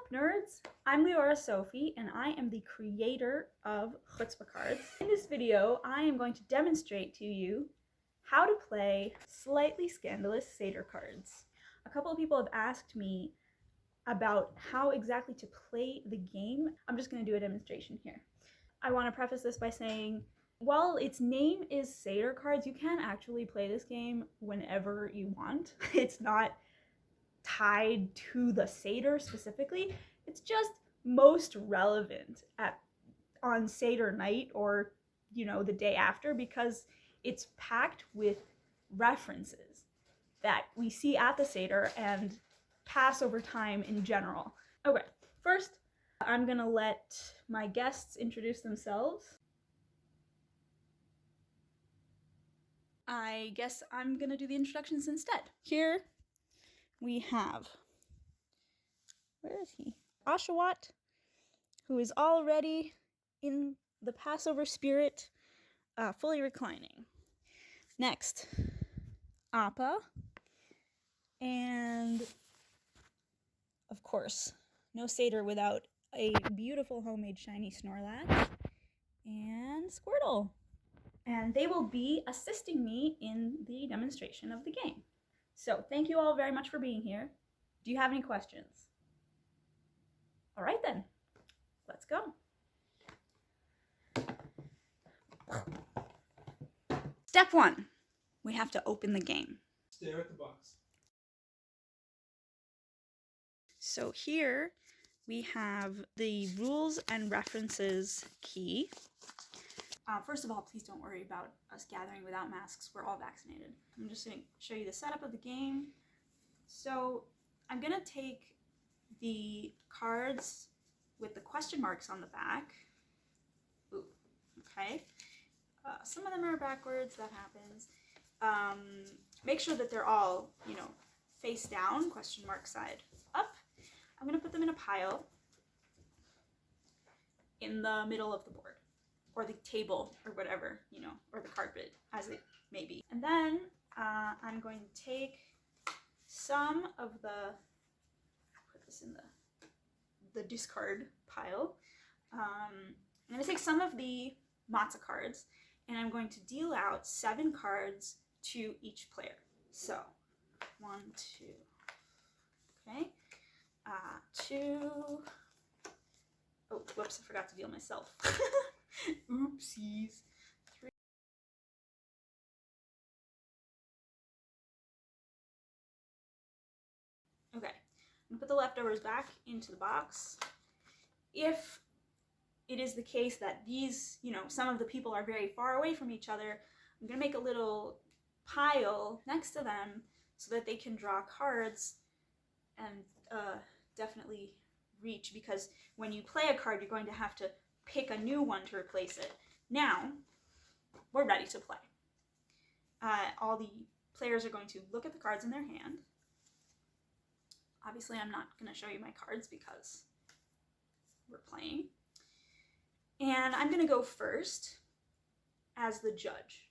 up, nerds? I'm Leora Sophie, and I am the creator of Chutzpah Cards. In this video, I am going to demonstrate to you how to play Slightly Scandalous Seder Cards. A couple of people have asked me about how exactly to play the game. I'm just going to do a demonstration here. I want to preface this by saying, while its name is Seder Cards, you can actually play this game whenever you want. It's not tied to the Seder specifically. It's just most relevant on Seder night or, the day after, because it's packed with references that we see at the Seder and Passover time in general. Okay, first, I'm gonna let my guests introduce themselves. I guess I'm gonna do the introductions instead. Here we have, where is he? Oshawott, who is already in the Passover spirit, fully reclining. Next, Appa, and of course, no Seder without a beautiful homemade shiny Snorlax, and Squirtle. And they will be assisting me in the demonstration of the game. So thank you all very much for being here. Do you have any questions? All right then, let's go. Step 1, we have to open the game. Stare at the box. So here we have the rules and references key. First of all, please don't worry about us gathering without masks. We're all vaccinated. I'm just going to show you the setup of the game. So I'm going to take the cards with the question marks on the back. Ooh, okay. Some of them are backwards, that happens. Make sure that they're all, face down, question mark side up. I'm going to put them in a pile in the middle of the board, or the table, or whatever, or the carpet, as it may be. And then I'm going to take some of put this in the discard pile. I'm going to take some of the matzah cards, and I'm going to deal out 7 cards to each player. So, 1, 2, okay, 2, oh, whoops, I forgot to deal myself. Oopsies. 3. Okay, I'm gonna put the leftovers back into the box. If it is the case that these, some of the people are very far away from each other, I'm gonna make a little pile next to them so that they can draw cards and definitely reach, because when you play a card, you're going to have to pick a new one to replace it. Now, we're ready to play. All the players are going to look at the cards in their hand. Obviously, I'm not going to show you my cards because we're playing. And I'm going to go first as the judge.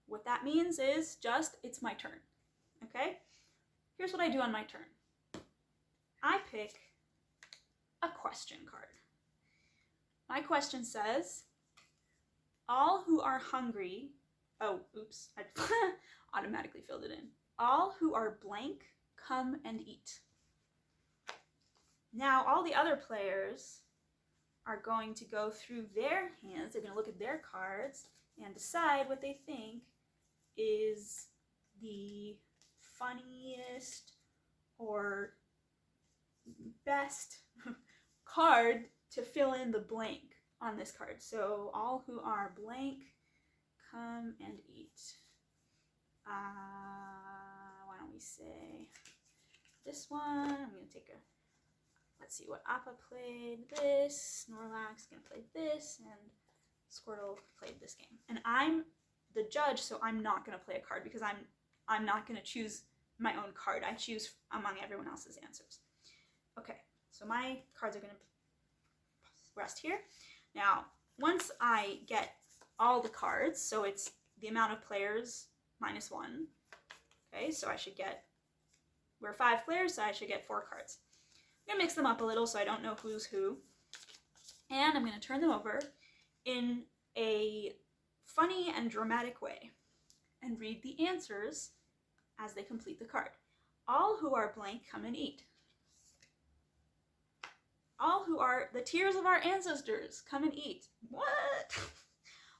What that means is it's my turn, okay? Here's what I do on my turn. I pick a question card. My question says, all who are hungry, oh, oops, I automatically filled it in. All who are blank, come and eat. Now, all the other players are going to go through their hands. They're going to look at their cards and decide what they think is the funniest or best card to fill in the blank on this card. So all who are blank, come and eat. Why don't we say this one? I'm going to take let's see what Appa played this, Snorlax gonna play this, and Squirtle played this game. And I'm the judge, so I'm not gonna play a card because I'm not gonna choose my own card. I choose among everyone else's answers. Okay, so my cards are gonna rest here. Now, once I get all the cards, so it's the amount of players minus 1. Okay, so we're 5 players, so I should get 4 cards. I'm gonna mix them up a little so I don't know who's who. And I'm gonna turn them over in a funny and dramatic way and read the answers as they complete the card. All who are blank come and eat. All who are the tears of our ancestors come and eat. What?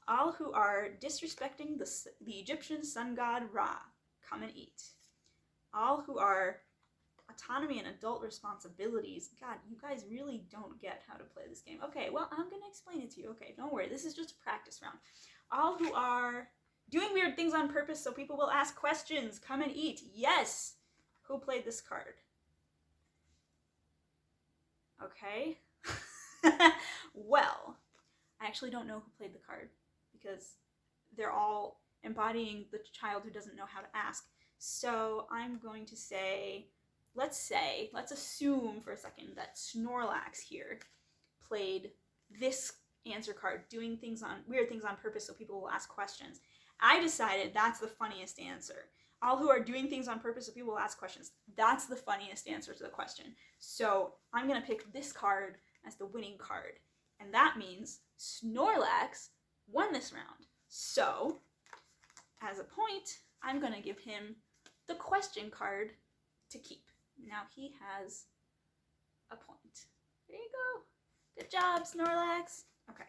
All who are disrespecting the Egyptian sun god Ra come and eat. All who are autonomy and adult responsibilities. God, you guys really don't get how to play this game. Okay, well, I'm gonna explain it to you. Okay, don't worry, this is just a practice round. All who are doing weird things on purpose so people will ask questions, come and eat. Yes! Who played this card? Okay. Well, I actually don't know who played the card because they're all embodying the child who doesn't know how to ask. So I'm going to say, let's assume for a second that Snorlax here played this answer card, doing weird things on purpose so people will ask questions. I decided that's the funniest answer. All who are doing things on purpose so people will ask questions. That's the funniest answer to the question. So I'm going to pick this card as the winning card. And that means Snorlax won this round. So, as a point, I'm going to give him the question card to keep. Now he has a point. There you go. Good job, Snorlax. Okay.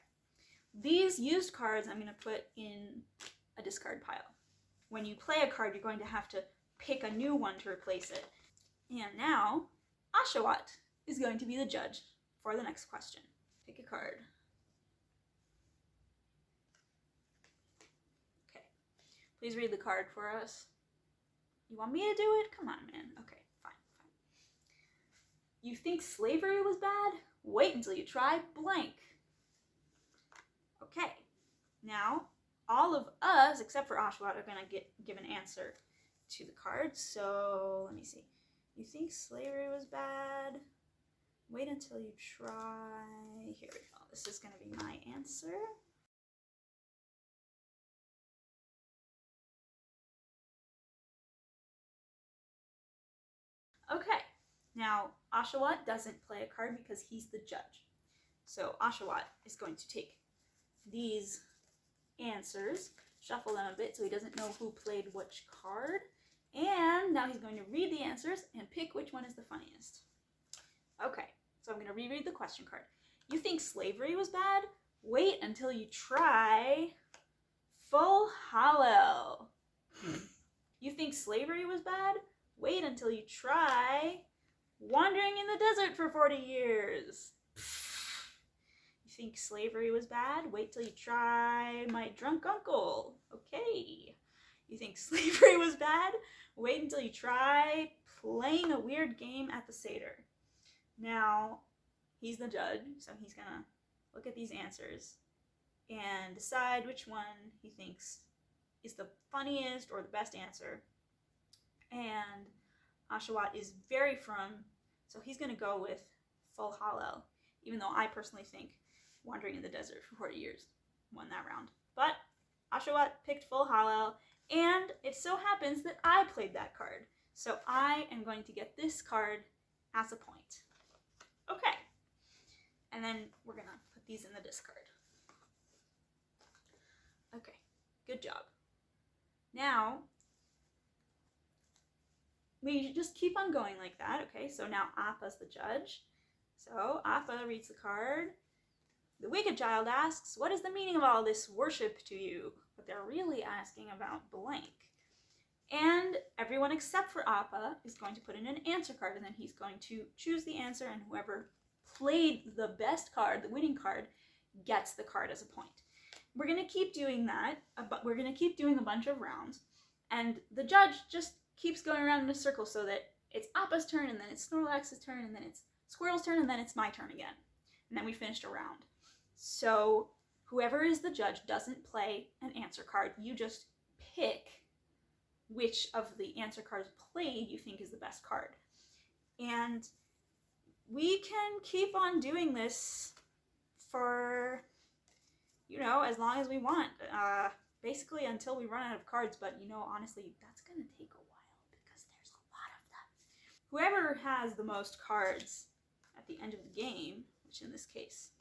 These used cards I'm going to put in a discard pile. When you play a card, you're going to have to pick a new one to replace it. And now, Oshawott is going to be the judge for the next question. Pick a card. Okay. Please read the card for us. You want me to do it? Come on, man. Okay, fine. You think slavery was bad? Wait until you try blank. Okay. Now, all of us, except for Oshawott, are going to give an answer to the card. So, let me see. You think slavery was bad? Wait until you try. Here we go. This is going to be my answer. Okay. Now, Oshawott doesn't play a card because he's the judge. So, Oshawott is going to take these answers, shuffle them a bit so he doesn't know who played which card, and now he's going to read the answers and pick which one is the funniest. Okay, so I'm going to reread the question card. You think slavery was bad? Wait until you try Full Hollow. You think slavery was bad? Wait until you try Wandering in the Desert for 40 years. You think slavery was bad? Wait till you try My Drunk Uncle. Okay. You think slavery was bad? Wait until you try Playing a Weird Game at the Seder. Now, he's the judge, so he's gonna look at these answers and decide which one he thinks is the funniest or the best answer. And Oshawott is very firm, so he's gonna go with Full Hollow, even though I personally think Wandering in the Desert for 40 years won that round. But Oshawott picked Full Hollow, and it so happens that I played that card. So I am going to get this card as a point. Okay. And then we're going to put these in the discard. Okay. Good job. Now, we just keep on going like that. Okay, so now Appa's the judge. So Appa reads the card. The wicked child asks, what is the meaning of all this worship to you? But they're really asking about blank. And everyone except for Appa is going to put in an answer card, and then he's going to choose the answer, and whoever played the best card, the winning card, gets the card as a point. We're going to keep doing that, but we're going to keep doing a bunch of rounds, and the judge just keeps going around in a circle so that it's Appa's turn, and then it's Snorlax's turn, and then it's Squirrel's turn, and then it's my turn again. And then we finished a round. So whoever is the judge doesn't play an answer card. You just pick which of the answer cards played you think is the best card. And we can keep on doing this for, as long as we want. Basically until we run out of cards, but honestly, that's gonna take a while because there's a lot of them. Whoever has the most cards at the end of the game, which in this case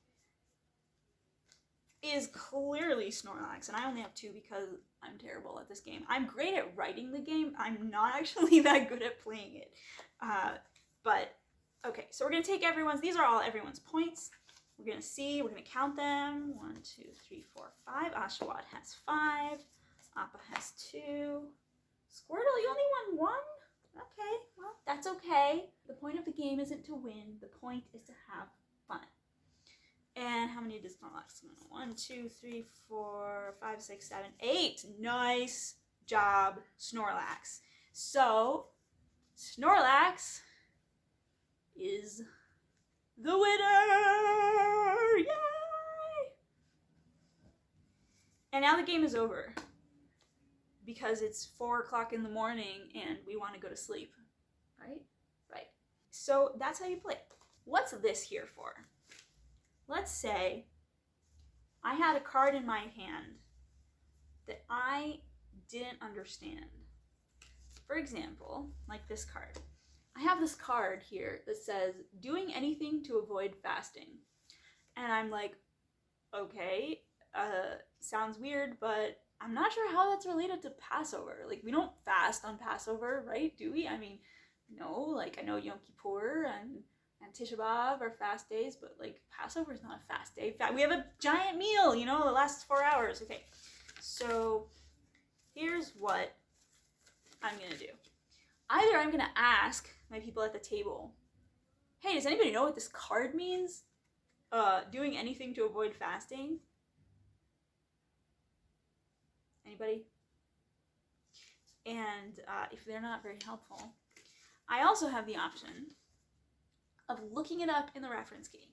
is clearly Snorlax, and I only have 2 because I'm terrible at this game. I'm great at writing the game. I'm not actually that good at playing it. But, okay, so we're going to take everyone's, these are all everyone's points. We're going to see, we're going to count them. 1, 2, 3, 4, 5. Ashwat has 5. Appa has 2. Squirtle, you only won 1? Okay, well, that's okay. The point of the game isn't to win. The point is to have fun. And how many does Snorlax? 1, 2, 3, 4, 5, 6, 7, 8. Nice job, Snorlax. So, Snorlax is the winner! Yay! And now the game is over because it's 4 o'clock in the morning and we want to go to sleep, right? Right. So that's how you play. What's this here for? Let's say I had a card in my hand that I didn't understand. For example, like this card. I have this card here that says, doing anything to avoid fasting. And I'm like, okay, sounds weird, but I'm not sure how that's related to Passover. Like, we don't fast on Passover, right? Do we? I mean, no, like, I know Yom Kippur and Tisha B'Av are fast days, but like Passover is not a fast day. We have a giant meal, you know, that lasts 4 hours. Okay, so here's what I'm gonna do. Either I'm gonna ask my people at the table, hey, does anybody know what this card means? Doing anything to avoid fasting? Anybody? And if they're not very helpful, I also have the option of looking it up in the reference key.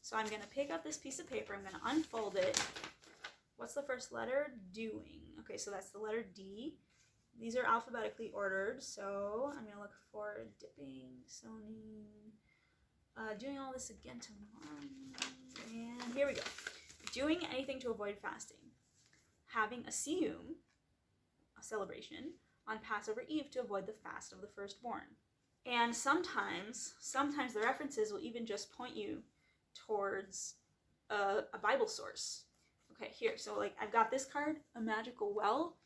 So I'm going to pick up this piece of paper, I'm going to unfold it. What's the first letter? Doing. Okay, so that's the letter D. These are alphabetically ordered, so I'm going to look for dipping, sewing, doing all this again tomorrow. And here we go. Doing anything to avoid fasting. Having a siyum, a celebration, on Passover Eve to avoid the fast of the firstborn. And sometimes the references will even just point you towards a Bible source. Okay, here, so like I've got this card, a magical well,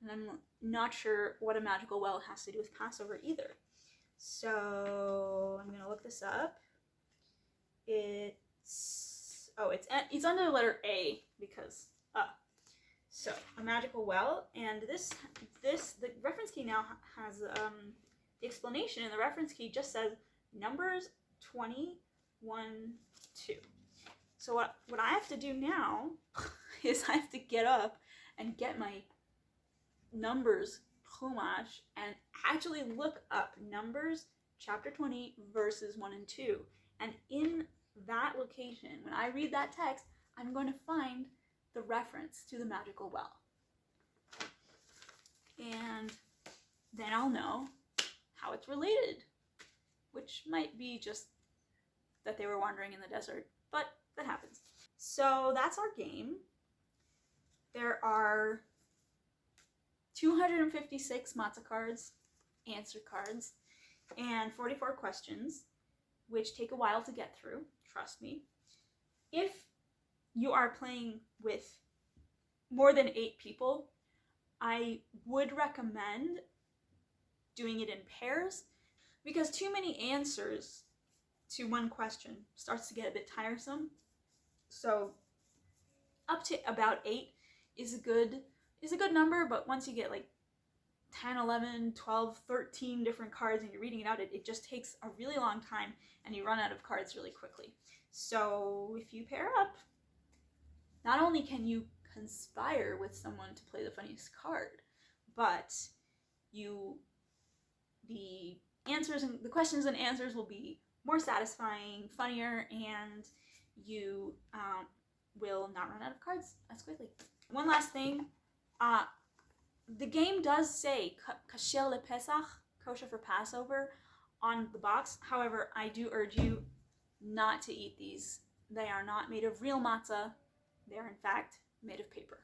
and I'm not sure what a magical well has to do with Passover either. So I'm gonna look this up. It's under the letter A because so a magical well, and the reference key now has the explanation in the reference key just says Numbers 21, 2. So what I have to do now is I have to get up and get my Numbers Chumash and actually look up Numbers chapter 20 verses 1 and 2. And in that location, when I read that text, I'm going to find the reference to the magical well. And then I'll know how it's related, which might be just that they were wandering in the desert, but that happens. So that's our game. There are 256 matzah cards, answer cards, and 44 questions, which take a while to get through, trust me. If you are playing with more than 8 people, I would recommend doing it in pairs, because too many answers to one question starts to get a bit tiresome. So up to about 8 is a good number, but once you get like 10, 11, 12, 13 different cards and you're reading it out, it just takes a really long time and you run out of cards really quickly. So if you pair up, not only can you conspire with someone to play the funniest card, but the questions and answers will be more satisfying, funnier, and you will not run out of cards as quickly. One last thing, the game does say kasher lePesach, kosher for Passover, on the box. However, I do urge you not to eat these. They are not made of real matzah. They are in fact made of paper.